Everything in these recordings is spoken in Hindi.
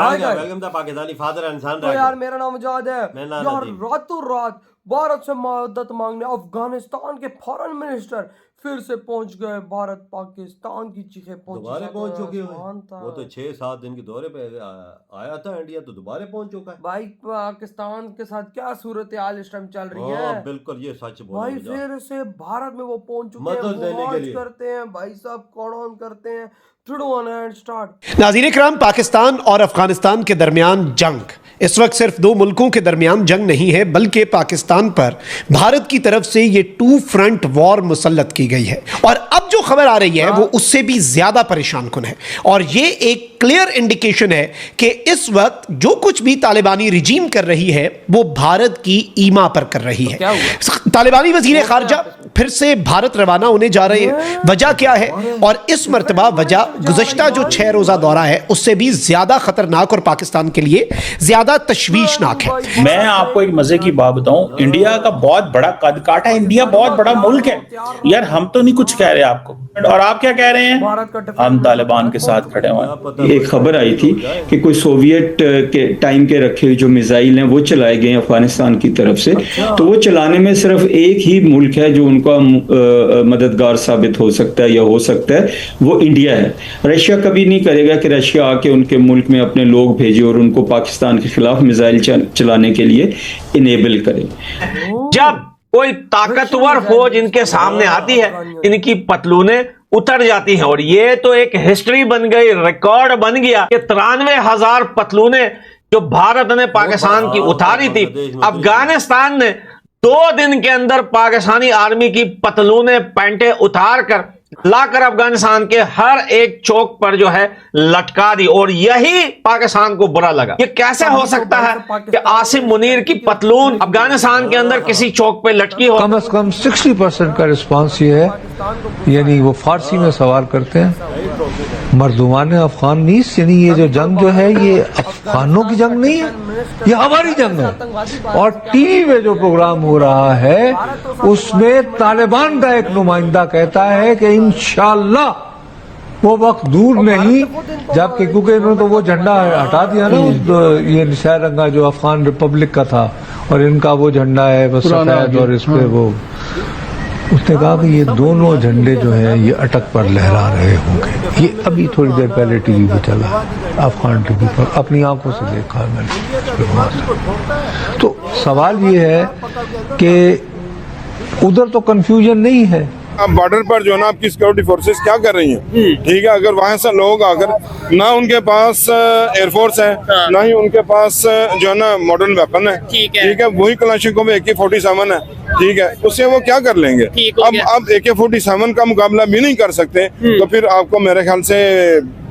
Welcome the Pakistani father and son. तो यार मेरा नाम मुजाहिद है मेरा नाम यार। नदीम। रातों रात भारत से मदद मांगने अफगानिस्तान के फॉरेन मिनिस्टर फिर से पहुंच गए। भारत पाकिस्तान की चीखें दोबारा पहुंच चुके हुए। था। वो तो 6-7 दिन के दौरे पे आया था इंडिया, तो दोबारा पहुंच चुका है। भाई पाकिस्तान के साथ क्या सूरत हाल इस टाइम चल रही है? बिल्कुल ये सच बोल भाई फिर से भारत में वो पहुंच चुके हैं, मदद देने के लिए करते हैं भाई साहब, कौन करते हैं। स्टार्ट। नाज़रीन इकराम, पाकिस्तान और अफगानिस्तान के दरमियान जंग इस वक्त सिर्फ दो मुल्कों के दरमियान जंग नहीं है, बल्कि पाकिस्तान पर भारत की तरफ से ये 2 फ्रंट वॉर मुसल्लत की गई है। और अब जो खबर आ रही है वो उससे भी ज्यादा परेशान कुन है। और ये एक क्लियर इंडिकेशन है कि इस वक्त जो कुछ भी तालिबानी रिजीम कर रही है वो भारत की ईमा पर कर रही है। तालिबानी वजीर खारजा फिर से भारत रवाना होने जा रहे हैं। वजह क्या है? और इस मर्तबा वजह गुज़श्ता जो 6 रोज़ा दौरा है उससे भी ज्यादा खतरनाक और पाकिस्तान के लिए ज्यादा तशवीशनाक है। मैं आपको एक मजे की बात बताऊं, इंडिया का बहुत बड़ा कद काटा है। इंडिया बहुत बड़ा मुल्क है यार, हम तो नहीं कुछ कह रहे आपको, और आप क्या कह रहे हैं? हम तालिबान के साथ खड़े हुए। एक खबर आई थी कि कोई सोवियत के टाइम के रखे हुए जो मिसाइल हैं वो चलाए गए अफगानिस्तान की तरफ से। तो वो चलाने में सिर्फ एक ही मुल्क है जो उनका मददगार साबित हो सकता है या हो सकता है, वो इंडिया है। रशिया कभी नहीं करेगा कि रशिया आके उनके मुल्क में अपने लोग भेजे और उनको पाकिस्तान के खिलाफ मिसाइल चलाने के लिए इनेबल करे। जब कोई ताकतवर फौज इनके सामने आती है, इनकी पतलूनें उतर जाती हैं। और ये तो एक हिस्ट्री बन गई, रिकॉर्ड बन गया कि 93,000 पतलूनें जो भारत ने पाकिस्तान की उतारी थी, अफगानिस्तान ने 2 दिन के अंदर पाकिस्तानी आर्मी की पतलूनें पैंटें उतार कर लाकर अफगानिस्तान के हर एक चौक पर जो है लटका दी। और यही पाकिस्तान को बुरा लगा। ये कैसे हो सकता है कि आसिम मुनीर की पतलून अफगानिस्तान के अंदर किसी चौक पे लटकी हो? कम से कम 60% का रिस्पांस ये है, यानी वो फारसी में सवाल करते हैं, मर्दुमान अफगानीस, यानी ये जो जंग जो है ये अफगानों की जंग नहीं है, ये हमारी जंग है। और टीवी में जो प्रोग्राम हो रहा है उसमें तालिबान का एक नुमाइंदा कहता है कि इंशाअल्लाह वो वक्त दूर नहीं, जबकि क्योंकि इन्होंने तो वो झंडा हटा दिया ना, ये निशान रंगा जो अफगान रिपब्लिक का था, और इनका वो झंडा है बस सफेद, और इस पे वो उसने कहा कि ये दोनों झंडे जो है ये अटक पर लहरा रहे होंगे। ये अभी थोड़ी देर पहले टीवी पे चला, अफगान टीवी पर, अपनी आंखों से देखा मैंने। तो सवाल ये है कि उधर तो कंफ्यूजन नहीं है। अब बॉर्डर पर जो है ना आपकी सिक्योरिटी फोर्सेस क्या कर रही हैं, ठीक है। अगर वहाँ से लोग आकर, ना उनके पास एयरफोर्स है, ना ही उनके पास जो है ना मॉडर्न वेपन है, ठीक है। वही कलाशिकोव AK-47 है, ठीक है। उससे वो क्या कर लेंगे? अब AK-47 का मुकाबला भी नहीं कर सकते, तो फिर आपको मेरे ख्याल से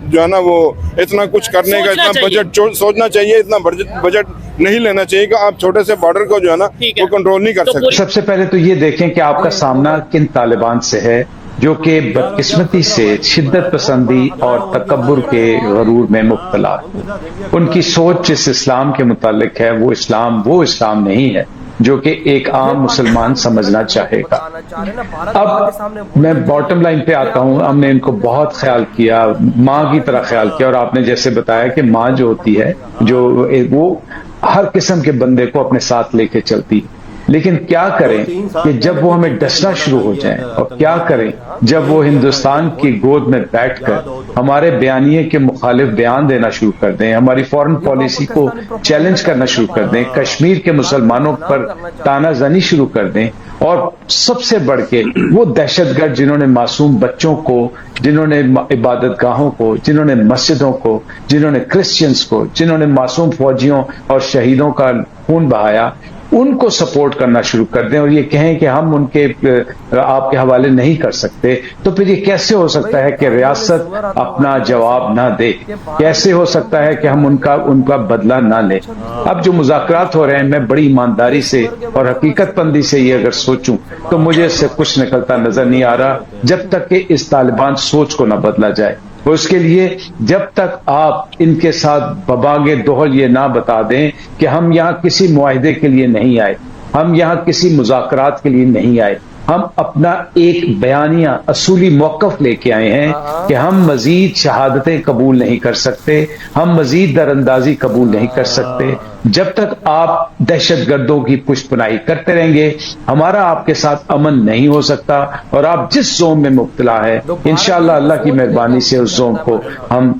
जो है ना वो इतना कुछ करने का इतना बजट सोचना चाहिए, इतना बजट नहीं लेना चाहिए कि आप छोटे से बॉर्डर को जो है ना वो कंट्रोल नहीं कर सकते। सबसे पहले तो ये देखें कि आपका सामना किन तालिबान से है, जो कि बदकिस्मती से शिद्दत पसंदी और तकब्बुर के गरूर में मुब्तला। उनकी सोच जिस इस्लाम के मुतालिक है वो इस्लाम नहीं है जो कि एक आम मुसलमान समझना चाहेगा। अब मैं बॉटम लाइन पे आता हूँ। हमने इनको बहुत ख्याल किया, माँ की तरह ख्याल किया, और आपने जैसे बताया कि माँ जो होती है जो वो हर किस्म के बंदे को अपने साथ लेके चलती है। लेकिन क्या करें कि जब वो हमें डसना शुरू हो जाए, और क्या करें जब वो हिंदुस्तान की गोद में बैठकर हमारे बयानिए के मुखालिफ बयान देना शुरू कर दें, हमारी फॉरेन पॉलिसी को चैलेंज करना शुरू कर दें, कश्मीर के मुसलमानों पर तानाजनी शुरू कर दें, और सबसे बढ़ के वो दहशतगर्द जिन्होंने मासूम बच्चों को, जिन्होंने इबादत गाहों को, जिन्होंने मस्जिदों को, जिन्होंने क्रिश्चियंस को, जिन्होंने मासूम फौजियों और शहीदों का खून बहाया, उनको सपोर्ट करना शुरू कर दें, और ये कहें कि हम उनके आपके हवाले नहीं कर सकते, तो फिर ये कैसे हो सकता है कि रियासत अपना जवाब ना दे? कैसे हो सकता है कि हम उनका बदला ना लें? अब जो मुज़ाकरात हो रहे हैं, मैं बड़ी ईमानदारी से और हकीकतमंदी से ये अगर सोचूं तो मुझे इससे कुछ निकलता नजर नहीं आ रहा, जब तक कि इस तालिबान सोच को ना बदला जाए। और उसके लिए जब तक आप इनके साथ बबागे दोहल ये ना बता दें कि हम यहाँ किसी मुआहिदे के लिए नहीं आए, हम यहाँ किसी मुज़ाकरात के लिए नहीं आए, हम अपना एक बयानिया असूली मौकफ लेके आए हैं कि हम मजीद शहादतें कबूल नहीं कर सकते, हम मजीद दरअंदाजी कबूल नहीं कर सकते। जब तक आप दहशतगर्दों की पुष्टपनाही करते रहेंगे, हमारा आपके साथ अमन नहीं हो सकता। और आप जिस जोन में मुब्तला है, इंशाअल्लाह अल्लाह की मेहरबानी से उस जोन को हम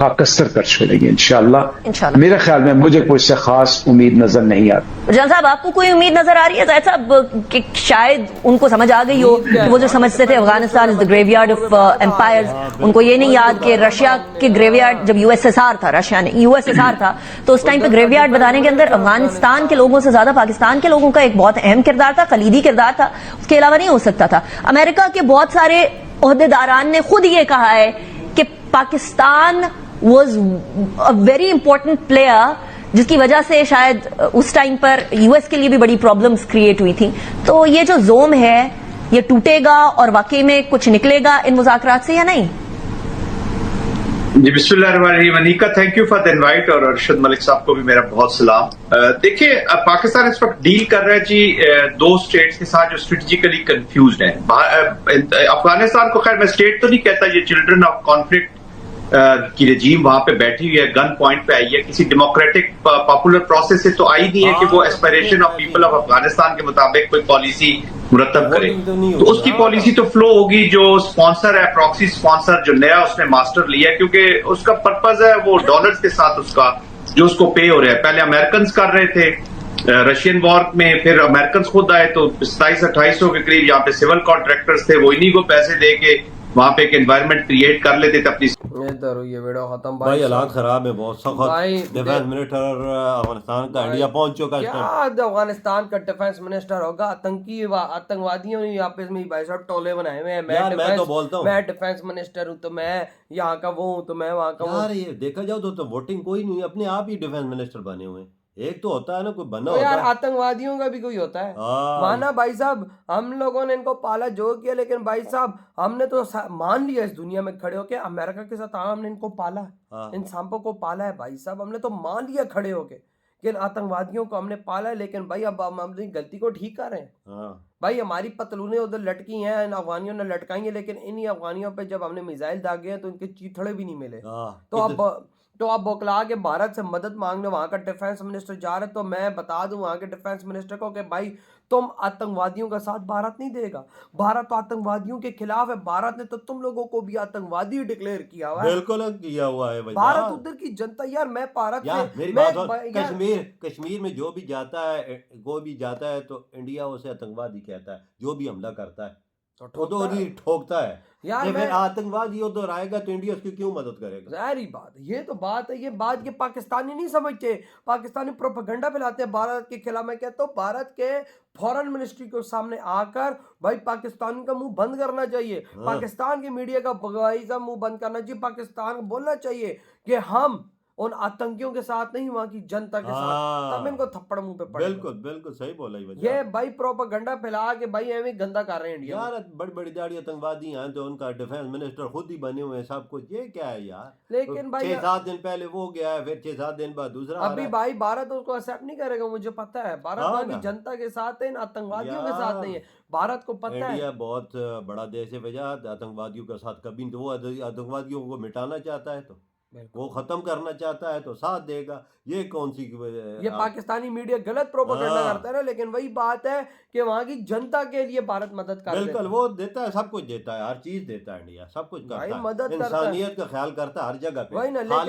खाकस्तर कर छोड़ेंगे इंशाअल्लाह। मेरे ख्याल में मुझे कोई से खास उम्मीद नजर नहीं आती। जान साहब, आपको कोई उम्मीद नजर आ रही है जाहिद साहब कि शायद उनको समझ आ गई हो कि वो जो समझते थे Afghanistan is the graveyard of empires, उनको ये नहीं याद कि रशिया के ग्रेवयार्ड जब यूएसएसआर था, रशिया ने यूएसएसआर था, तो उस टाइम पे ग्रेवयार्ड बनाने के अंदर अफगानिस्तान के लोगों से ज्यादा पाकिस्तान के लोगों का एक बहुत अहम किरदार था, खलीदी किरदार था, उसके अलावा नहीं हो सकता था। अमेरिका के बहुत सारे ओहदेदारान ने खुद ये कहा है कि Pakistan was a very important player, जिसकी वजह से शायद उस टाइम पर यूएस के लिए भी बड़ी प्रॉब्लम्स क्रिएट हुई थी। तो ये जो जोन है ये टूटेगा और वाकई में कुछ निकलेगा इन मुज़ाकरात से या नहीं? जी बिस्मिल्लाहिर्रहमानिर्रहीम। Anika, thank you for the invite, और अरशद मलिक साहब को भी मेरा बहुत सलाम। देखिए, पाकिस्तान इस वक्त डील कर रहा है जी दो स्टेट्स के साथ जो स्ट्रेटेजिकली कंफ्यूज्ड है। अफगानिस्तान को खैर मैं स्टेट तो नहीं कहता, ये चिल्ड्रन ऑफ कॉन्फ्लिक्ट की रजीम वहां पे बैठी हुई है, गन पॉइंट पे आई है, किसी डेमोक्रेटिक पॉपुलर प्रोसेस से तो आई नहीं है कि वो aspiration of people of Afghanistan के मुताबिक कोई पॉलिसी मुरतब करे। तो उसकी पॉलिसी तो फ्लो होगी, जो स्पॉन्सर है, प्रॉक्सी स्पॉन्सर जो नया उसने मास्टर लिया, क्योंकि उसका पर्पज है वो डॉलर्स के साथ उसका जो उसको पे हो रहा है। पहले अमेरिकन कर रहे थे रशियन वॉर में, फिर अमेरिकन खुद आए तो 2700-2800 के करीब यहाँ पे सिविल कॉन्ट्रैक्टर्स थे, वो इन्हीं को पैसे दे के वहां पे एक एनवायरनमेंट क्रिएट कर लेते थे अपनी। ये वीडियो खत्म भाई, हालात खराब है बहुत सख्त। डिफेंस मिनिस्टर अफगानिस्तान का इंडिया पहुंच चुका है। क्या अफगानिस्तान का डिफेंस मिनिस्टर होगा? आतंकवादियों ने आपस में भाई साहब टोले बनाए हुए हैं। मैं तो बोलता हूँ मैं डिफेंस मिनिस्टर हूँ, तो मैं यहाँ का वो हूँ, तो मैं वहाँ का वो। ये देखा जाओ तो वोटिंग कोई नहीं, अपने आप ही डिफेंस मिनिस्टर बने हुए हैं। एक तो होता है ना कोई बना तो यार आतंकवादियों का भी कोई होता है। माना भाई साहब, हम लोगों ने इनको पाला जो किया, लेकिन भाई साहब हमने तो मान लिया इस दुनिया में खड़े होके, अमेरिका के साथ हमने इनको पाला, इन सांपों को पाला है भाई साहब, हमने तो मान लिया खड़े होके कि आतंकवादियों को हमने पाला है। लेकिन भाई अब हम अपनी गलती को ठीक कर रहे हैं। भाई हमारी पतलूने उधर लटकी हैं, इन अफगानियों ने लटकाई है, लेकिन इन्हीं अफगानियों पे जब हमने मिसाइल दागे हैं तो इनके चीथड़े भी नहीं मिले। तो अब बौखला के भारत से मदद मांगने वहां का डिफेंस मिनिस्टर जा रहे। तो मैं बता दूं वहां के डिफेंस मिनिस्टर को कि भाई तुम आतंकवादियों का साथ भारत नहीं देगा, भारत तो आतंकवादियों के खिलाफ है। भारत ने तो तुम लोगों को भी आतंकवादी डिक्लेयर किया हुआ है। बिल्कुल किया हुआ है भाई। भारत उधर की जनता, यार मैं भारत कश्मीर में जो भी जाता है, कोई भी जाता है तो इंडिया उसे आतंकवादी कहता है, जो भी हमला करता है तो ठोकता है यार। फिर आतंकवादी उधर आएगा तो इंडिया उसकी क्यों मदद करेगा? जाहिर बात, ये तो बात है। ये बात के पाकिस्तानी नहीं समझते, पाकिस्तानी प्रोपेगेंडा फैलाते हैं भारत के खिलाफ। मैं कहता हूँ भारत के फॉरेन मिनिस्ट्री के सामने आकर भाई पाकिस्तान का मुंह बंद करना चाहिए। पाकिस्तान की मीडिया का भाई का मुंह बंद करना चाहिए। पाकिस्तान को बोलना चाहिए कि हम उन आतंकियों के साथ नहीं, वहां की जनता के साथ। तब इनको थप्पड़ मुंह पे पड़ेगा। बिल्कुल बिल्कुल सही बोला ये भाई प्रोपेगेंडा फैला के भाई एवं गंदा कर रहे हैं इंडिया। यार बड़ी बड़ी दाढ़ी आतंकवादी हैं तो उनका डिफेंस मिनिस्टर खुद ही बने हुए हैं सब कुछ। ये क्या है यार? लेकिन भाई 6-7 दिन पहले वो गया है, फिर 6-7 दिन बाद दूसरा अभी भाई भारत उसको एक्सेप्ट नहीं करेगा, मुझे पता है। भारत की जनता के साथ है, आतंकवादियों के साथ नहीं है। भारत को पता है इंडिया बहुत बड़ा देश है भैया, आतंकवादियों के साथ कभी नहीं। तो वो आतंकवादियों को मिटाना चाहता है, तो वो खत्म करना चाहता है तो साथ देगा। ये कौन सी ये पाकिस्तानी मीडिया गलत प्रोपेगेंडा करता है ना। लेकिन वही बात है कि वहां की जनता के लिए भारत मदद करता है। बिल्कुल, वो देता है, सब कुछ देता है, हर चीज देता है इंडिया, सब कुछ करता है, मदद इंसानियत का ख्याल करता है हर जगह पे। वही ना,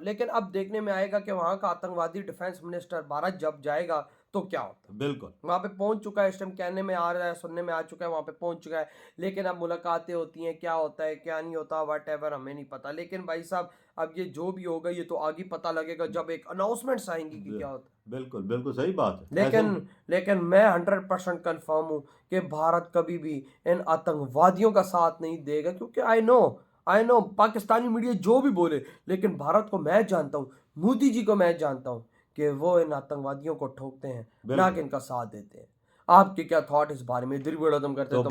लेकिन अब देखने में आएगा कि वहां का आतंकवादी डिफेंस मिनिस्टर भारत जब जाएगा तो क्या होता है। बिल्कुल वहां पे पहुंच चुका है, इस टाइम कहने में आ रहा है, सुनने में आ चुका है, वहां पे पहुंच चुका है। लेकिन अब मुलाकातें होती हैं, क्या होता है क्या नहीं होता, व्हाटएवर, हमें नहीं पता। लेकिन भाई साहब अब ये जो भी होगा ये तो आगे पता लगेगा जब एक अनाउंसमेंट्स आएंगी कि क्या होता है। बिल्कुल बिल्कुल सही बात है। लेकिन मैं 100% कंफर्म हूँ कि भारत कभी भी इन आतंकवादियों का साथ नहीं देगा, क्योंकि आई नो पाकिस्तानी मीडिया जो भी बोले, लेकिन भारत को मैं जानता हूँ, मोदी जी को मैं जानता हूँ कि वो इन आतंकवादियों को ठोकते हैं, ना कि इनका साथ देते हैं। आपके क्या थॉट इस बारे में? दिल बड़ा दम करते हैं तो